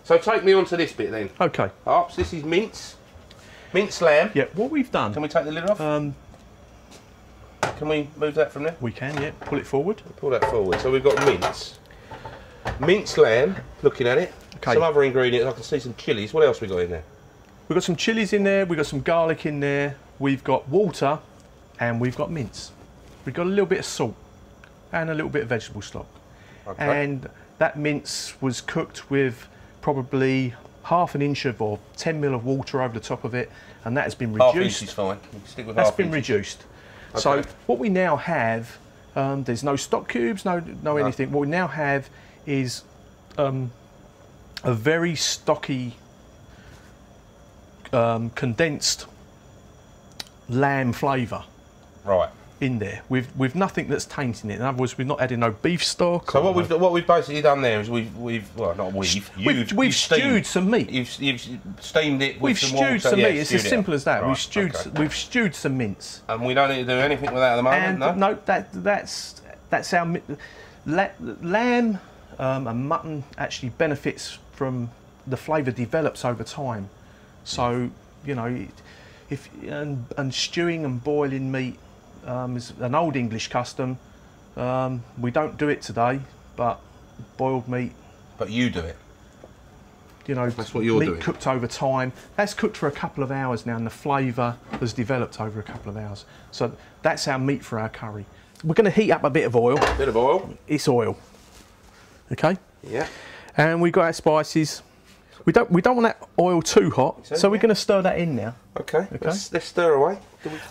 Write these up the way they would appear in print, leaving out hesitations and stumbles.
So take me on to this bit then. Okay. Harps, this is minced lamb. Yeah, what we've done... Can we take the lid off? Can we move that from there? We can, yeah. Pull it forward. Pull that forward. So we've got minced lamb, looking at it. Okay. Some other ingredients, I can see some chilies. What else we got in there? We've got some chilies in there, we've got some garlic in there, we've got water, and we've got mince. We've got a little bit of salt and a little bit of vegetable stock. Okay. And that mince was cooked with probably ½ inch of or 10 ml of water over the top of it, and that has been reduced. ½ inch is fine. You can stick with That's ½ been inch. reduced. Okay. So what we now have, there's no stock cubes, no anything. What we now have is a very stocky, condensed lamb flavour. Right. In there, with nothing that's tainting it. In other words, we've not added no beef stock. So what we've basically done there is we've stewed some meat. You've steamed it with some water. We've stewed some meat. It's as simple as that. Right. We've stewed some mince. And we don't need to do anything with that at the moment. And no, that's our lamb and mutton actually benefits from the flavour develops over time. So you know, and stewing and boiling meat. Is an old English custom. We don't do it today, but boiled meat. But you do it. You know, that's what you're doing. Meat cooked over time. That's cooked for a couple of hours now, and the flavour has developed over a couple of hours. So that's our meat for our curry. We're going to heat up a bit of oil. Bit of oil. It's oil. Okay. Yeah. And we've got our spices. We don't want that oil too hot, so we're going to stir that in now. Okay. Let's stir away.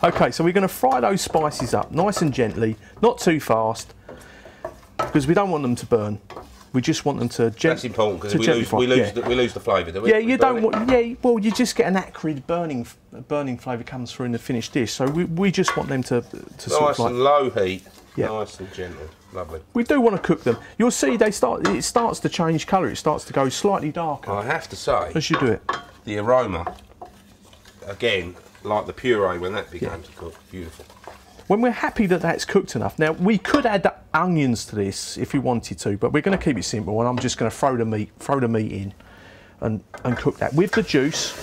Okay, so we're going to fry those spices up nice and gently, not too fast, because we don't want them to burn. We just want them to gently. That's important because we lose the flavour, do we? Yeah, you don't want. Yeah, well, you just get an acrid burning flavour comes through in the finished dish. So we just want them to sort of like nice and low heat. Yeah. Nice and gentle. Lovely. We do want to cook them. You'll see it starts to change colour. It starts to go slightly darker. I have to say, as you do it, the aroma, again, like the puree when that began to cook, beautiful. When we're happy that that's cooked enough, now we could add onions to this if we wanted to, but we're going to keep it simple, and I'm just going to throw the meat in, and cook that with the juice.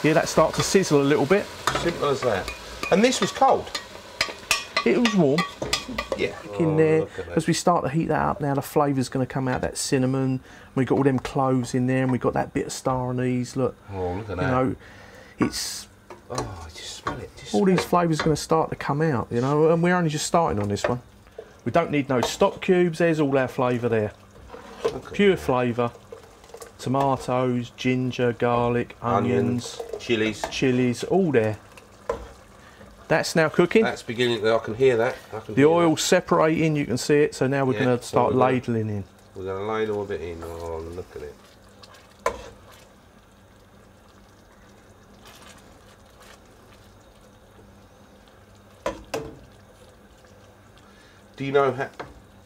Hear that start to sizzle a little bit. Simple as that. And this was cold. It was warm. Yeah. In there, as we start to heat that up now, the flavour's going to come out. That cinnamon. We've got all them cloves in there, and we've got that bit of star anise. Look. Oh, look at that. You know, it's. Oh, just smell it. All these flavours are going to start to come out, you know, and we're only just starting on this one. We don't need no stock cubes. There's all our flavour there. Okay. Pure flavour. Tomatoes, ginger, garlic, onions, chilies, all there. That's now cooking. That's beginning. I can hear that. The oil's separating. You can see it. So now we're going to start ladling in. We're going to ladle a bit in. Oh, look at it. Do you know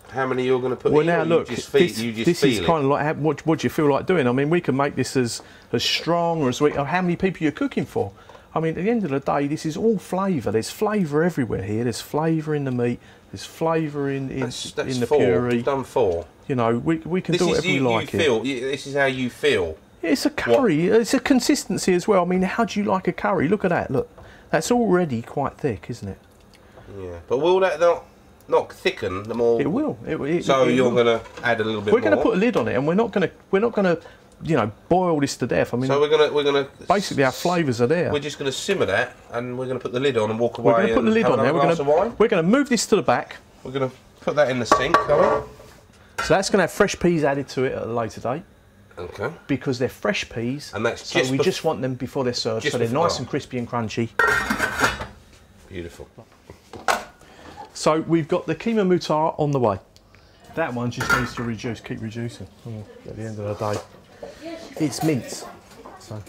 how many you're going to put in? Well, now look, this is kind of like what do you feel like doing? I mean, we can make this as strong or as weak. How many people you're cooking for? I mean, at the end of the day, this is all flavour. There's flavour everywhere here. There's flavour in the meat. There's flavour in the puree. You've done 4. You know, we can do whatever we like. This is how you feel. It's a curry. It's a consistency as well. I mean, how do you like a curry? Look at that. Look, that's already quite thick, isn't it? Yeah, but will that not thicken the more? It will. So you're going to add a little bit more. We're going to put a lid on it, and we're not going to, you know, boil this to death. I mean, so we're gonna basically our flavours are there. We're just going to simmer that, and we're going to put the lid on and walk away. We're going to put the lid on there. We're going to move this to the back. We're going to put that in the sink, are we? So that's going to have fresh peas added to it at a later date. Okay. Because they're fresh peas, and that's so we just want them before they're served, so they're nice and crispy and crunchy. Beautiful. So we've got the keema moutarde on the way. That one just needs to reduce, keep reducing. At the end of the day, it's mince. So.